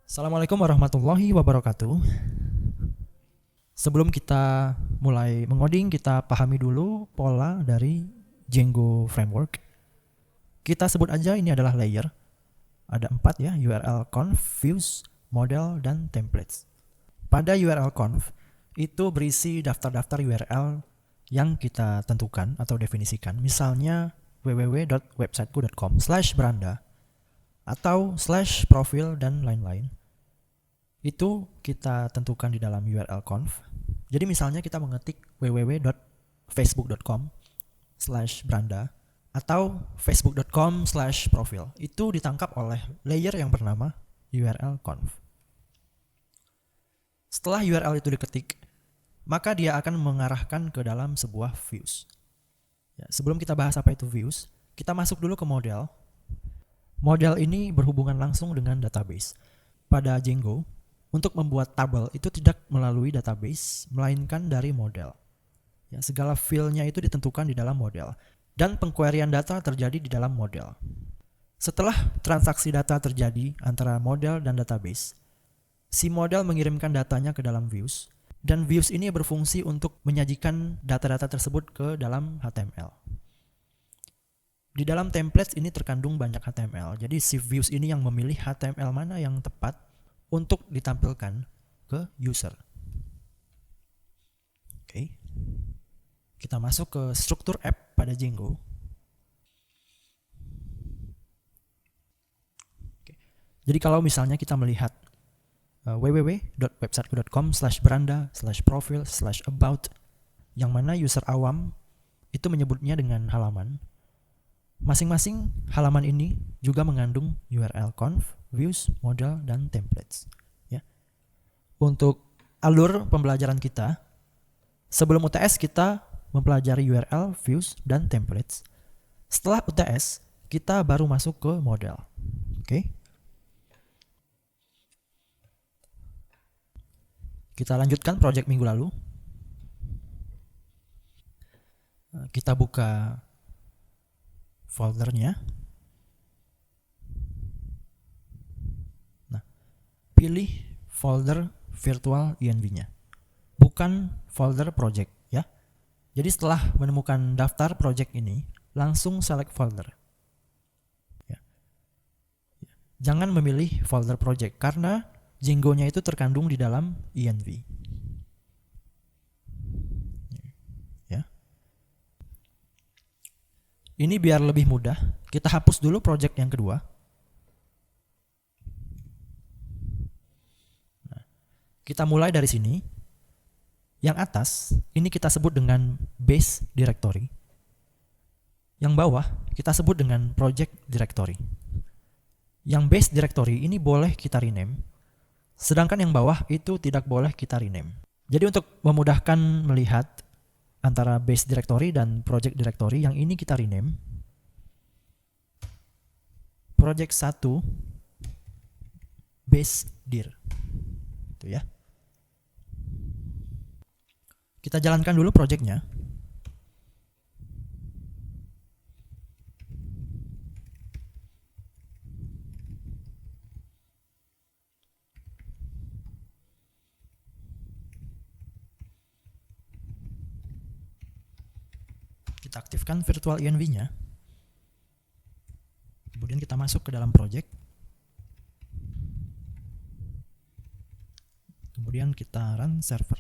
Assalamualaikum warahmatullahi wabarakatuh. Sebelum kita mulai mengoding, kita pahami dulu pola dari Django Framework. Kita sebut aja ini adalah layer. Ada 4 ya, URL conf, views, model, dan templates. Pada URL conf, itu berisi daftar-daftar URL yang kita tentukan atau definisikan. Misalnya www.websiteku.com/beranda atau /profil dan lain-lain. Itu kita tentukan di dalam URL conf. Jadi misalnya kita mengetik www.facebook.com/beranda atau facebook.com/profil. Itu ditangkap oleh layer yang bernama URL conf. Setelah URL itu diketik, maka dia akan mengarahkan ke dalam sebuah views. Ya, sebelum kita bahas apa itu views, kita masuk dulu ke model. Model ini berhubungan langsung dengan database. Pada Django, untuk membuat tabel itu tidak melalui database, melainkan dari model. Ya, segala field-nya itu ditentukan di dalam model. Dan pengqueryan data terjadi di dalam model. Setelah transaksi data terjadi antara model dan database, si model mengirimkan datanya ke dalam views. Dan views ini berfungsi untuk menyajikan data-data tersebut ke dalam HTML. Di dalam templates ini terkandung banyak HTML. Jadi si views ini yang memilih HTML mana yang tepat untuk ditampilkan ke user. Oke. Kita masuk ke struktur app pada Django. Oke. Jadi kalau misalnya kita melihat www.websiteku.com/beranda/profil/about yang mana user awam itu menyebutnya dengan halaman. Masing-masing halaman ini juga mengandung URL conf, views, model, dan templates. Ya. Untuk alur pembelajaran kita, sebelum UTS kita mempelajari URL, views, dan templates. Setelah UTS, kita baru masuk ke model. Oke. Kita lanjutkan project minggu lalu. Kita buka foldernya. Nah, pilih folder virtual env-nya, bukan folder project ya. Jadi setelah menemukan daftar project ini, langsung select folder. Ya. Jangan memilih folder project karena Django-nya itu terkandung di dalam env. Ya. Ini biar lebih mudah, kita hapus dulu project yang kedua. Nah, kita mulai dari sini. Yang atas, ini kita sebut dengan base directory. Yang bawah, kita sebut dengan project directory. Yang base directory ini boleh kita rename, sedangkan yang bawah itu tidak boleh kita rename. Jadi untuk memudahkan melihat antara base directory dan project directory, yang ini kita rename. Project 1 base dir. Itu ya. Kita jalankan dulu projectnya. Kita aktifkan virtual env-nya. Kemudian kita masuk ke dalam project. Kemudian kita run server.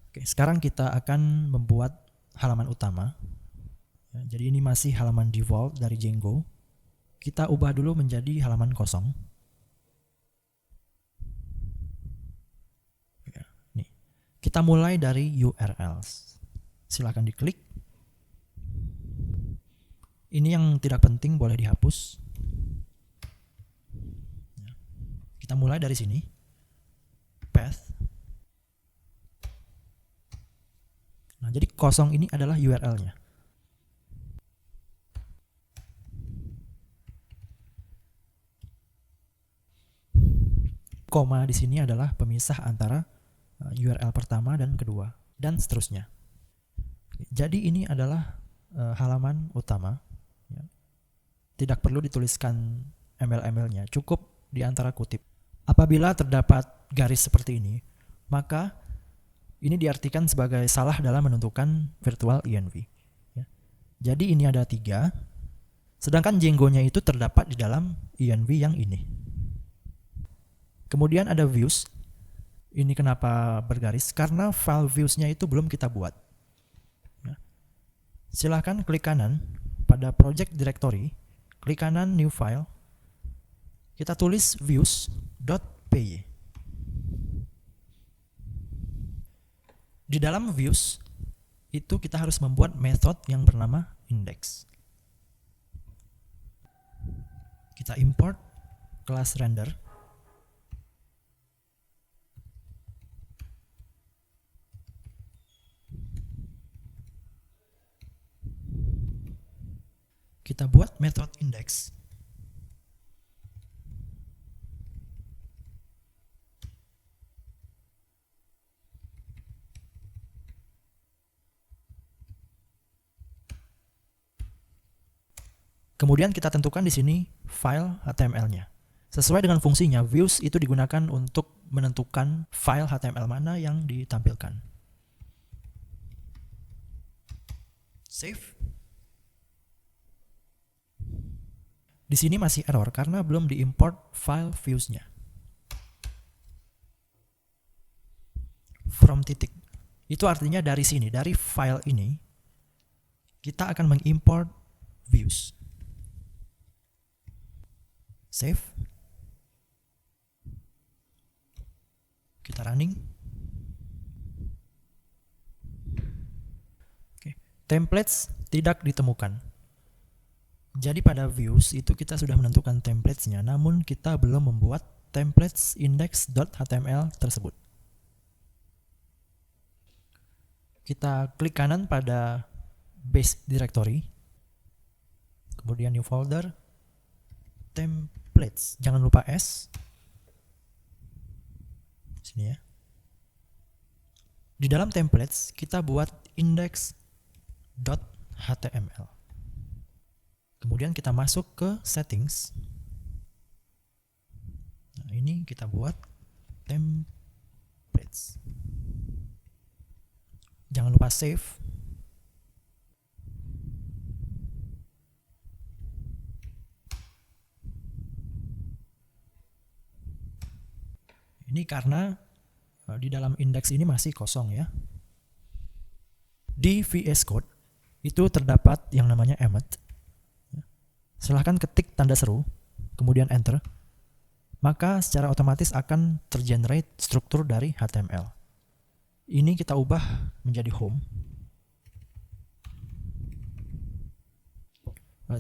Oke, sekarang kita akan membuat halaman utama. Ya, jadi ini masih halaman default dari Django. Kita ubah dulu menjadi halaman kosong. Ya, nih. Kita mulai dari URLs. Silakan diklik. Ini yang tidak penting boleh dihapus. Ya. Kita mulai dari sini. Path. Nah, jadi kosong ini adalah URL-nya. Koma di sini adalah pemisah antara URL pertama dan kedua, dan seterusnya. Jadi ini adalah halaman utama. Ya. Tidak perlu dituliskan embel-embelnya, cukup di antara kutip. Apabila terdapat garis seperti ini, maka ini diartikan sebagai salah dalam menentukan virtual env. Ya. Jadi ini ada 3, sedangkan Django-nya itu terdapat di dalam env yang ini. Kemudian ada views. Ini kenapa bergaris? Karena file views-nya itu belum kita buat. Ya. Silahkan klik kanan pada project directory, klik kanan new file, kita tulis views.py. Di dalam views itu kita harus membuat method yang bernama index. Kita import kelas render. Kita buat method index. Kemudian kita tentukan di sini file HTML-nya. Sesuai dengan fungsinya, views itu digunakan untuk menentukan file HTML mana yang ditampilkan. Save. Di sini masih error karena belum diimport file views-nya. From titik. Itu artinya dari sini, dari file ini, kita akan mengimport views. Save. Kita running. Oke. Templates tidak ditemukan. Jadi pada views itu kita sudah menentukan templates-nya, namun kita belum membuat templates index.html tersebut. Kita klik kanan pada base directory, kemudian new folder, templates, jangan lupa S. Sini ya. Di dalam templates kita buat index.html. Kemudian kita masuk ke settings. Nah, ini kita buat templates. Jangan lupa save. Ini karena di dalam indeks ini masih kosong ya. Di VS Code itu terdapat yang namanya emmet. Silahkan ketik tanda seru, kemudian enter, maka secara otomatis akan tergenerate struktur dari HTML. Ini kita ubah menjadi home.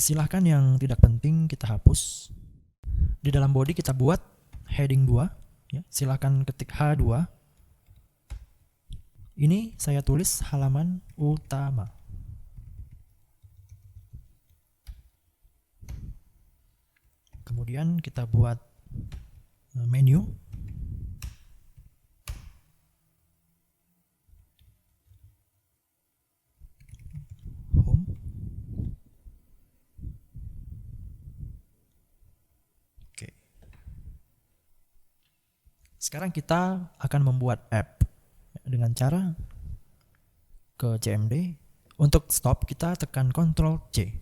Silahkan yang tidak penting kita hapus. Di dalam body kita buat heading 2, ya. Silahkan ketik H2. Ini saya tulis halaman utama. Kemudian kita buat menu. Home. Oke. Sekarang kita akan membuat app dengan cara ke CMD. Untuk stop kita tekan Ctrl C.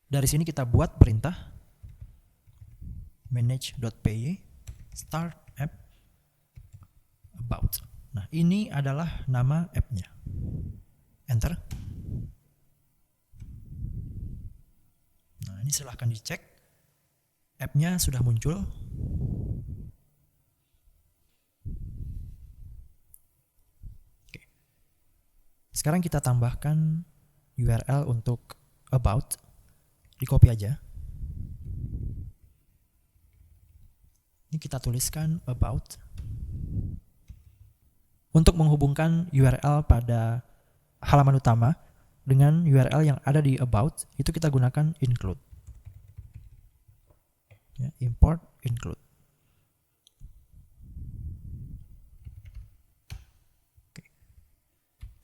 Dari sini kita buat perintah manage.py start app about. Nah, ini adalah nama app-nya. Enter. Nah, ini silahkan dicek. App-nya sudah muncul. Oke. Sekarang kita tambahkan URL untuk about. Di copy aja. Ini kita tuliskan about. Untuk menghubungkan URL pada halaman utama dengan URL yang ada di about, itu kita gunakan include. Ya, import include.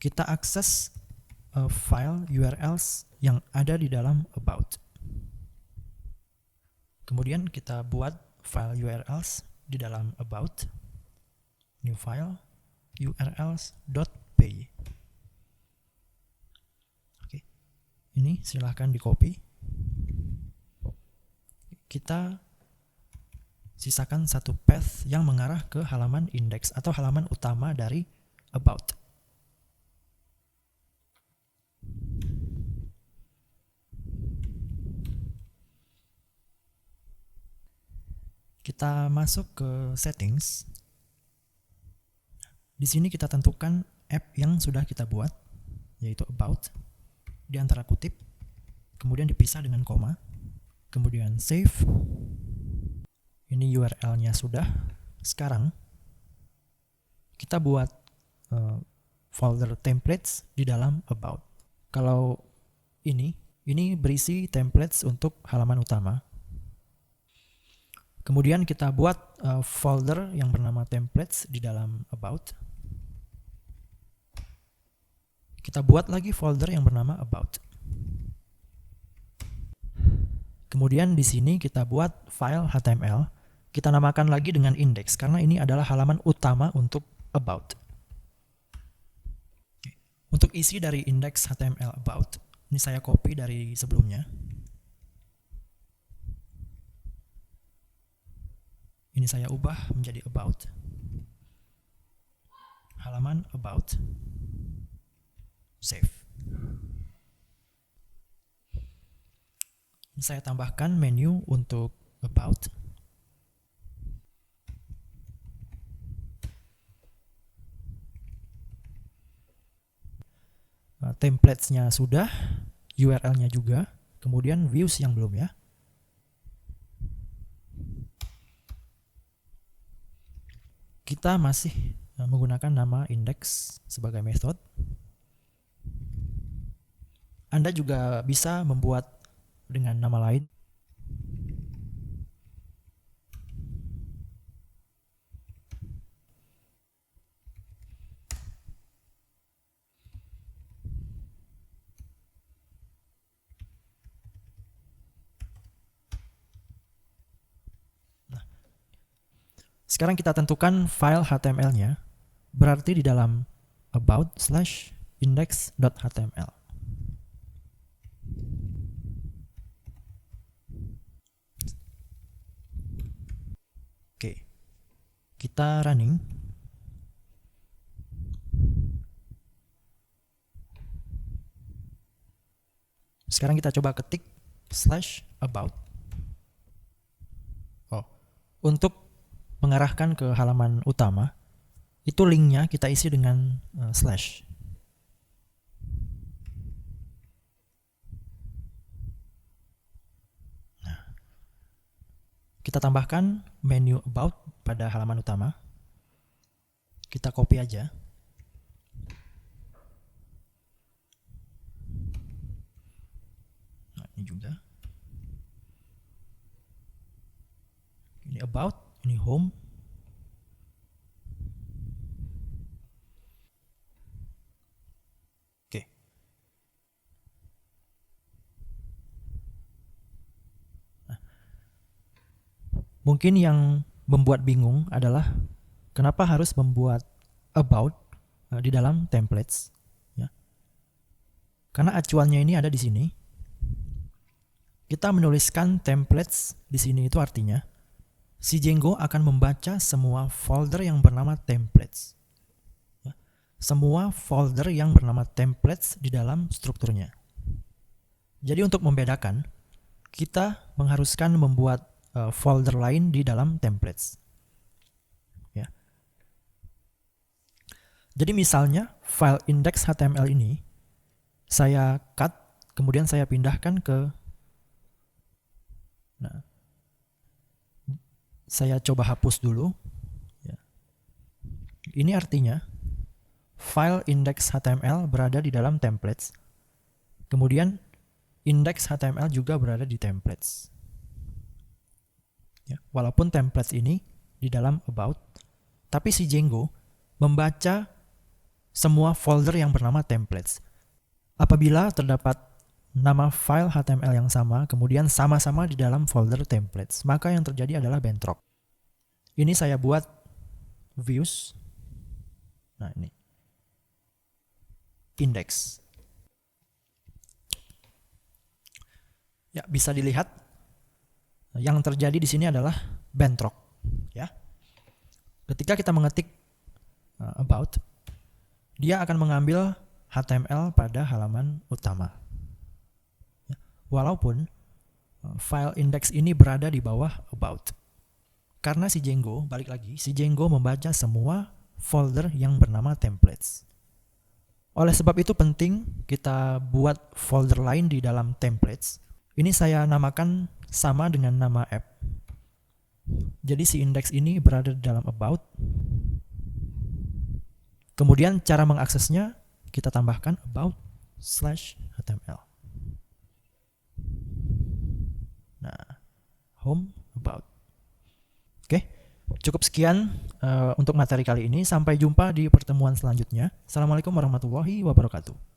kita akses file URLs yang ada di dalam about. Kemudian kita buat file URLs di dalam about, new file, urls.py. Oke, ini silahkan di copy. Kita sisakan satu path yang mengarah ke halaman index atau halaman utama dari about. Kita masuk ke settings. Di sini kita tentukan app yang sudah kita buat, yaitu about, di antara kutip, kemudian dipisah dengan koma, kemudian save. Ini URL-nya sudah. Sekarang kita buat folder templates di dalam about. Kalau ini berisi templates untuk halaman utama. Kemudian kita buat folder yang bernama templates di dalam about. Kita buat lagi folder yang bernama about. Kemudian di sini kita buat file HTML. Kita namakan lagi dengan index karena ini adalah halaman utama untuk about. Untuk isi dari index HTML about, ini saya copy dari sebelumnya. Ini saya ubah menjadi about. Halaman about. Save. Ini saya tambahkan menu untuk about. Templates-nya sudah, URL-nya juga, kemudian views yang belum ya. Kita masih menggunakan nama index sebagai method. Anda juga bisa membuat dengan nama lain. Sekarang kita tentukan file HTML-nya, berarti di dalam about/index.html. Oke, kita running. Sekarang kita coba ketik /about. Untuk mengarahkan ke halaman utama, itu linknya kita isi dengan slash. Nah, kita tambahkan menu about pada halaman utama. Kita copy aja. Nah, ini juga. Ini about. Ini home. Oke. Nah, mungkin yang membuat bingung adalah kenapa harus membuat about di dalam templates, ya. Karena acuannya ini ada di sini. Kita menuliskan templates di sini itu artinya si Django akan membaca semua folder yang bernama templates. Ya. Semua folder yang bernama templates di dalam strukturnya. Jadi untuk membedakan, kita mengharuskan membuat folder lain di dalam templates. Ya. Jadi misalnya file index.html ini saya cut, kemudian saya pindahkan ke, nah, saya coba hapus dulu. Ya. Ini artinya file index.html berada di dalam templates. Kemudian index.html juga berada di templates. Ya. Walaupun templates ini di dalam about, tapi si Django membaca semua folder yang bernama templates. Apabila terdapat nama file HTML yang sama, kemudian sama-sama di dalam folder templates, maka yang terjadi adalah bentrok. Ini saya buat views. Nah, ini index. Ya, bisa dilihat yang terjadi di sini adalah bentrok, ya. Ketika kita mengetik about, dia akan mengambil HTML pada halaman utama. Walaupun file index ini berada di bawah about. Karena si Django, balik lagi, si Django membaca semua folder yang bernama templates. Oleh sebab itu penting kita buat folder lain di dalam templates. Ini saya namakan sama dengan nama app. Jadi si index ini berada di dalam about. Kemudian cara mengaksesnya kita tambahkan about/html. Nah, home about. Oke, cukup sekian untuk materi kali ini. Sampai jumpa di pertemuan selanjutnya. Assalamualaikum warahmatullahi wabarakatuh.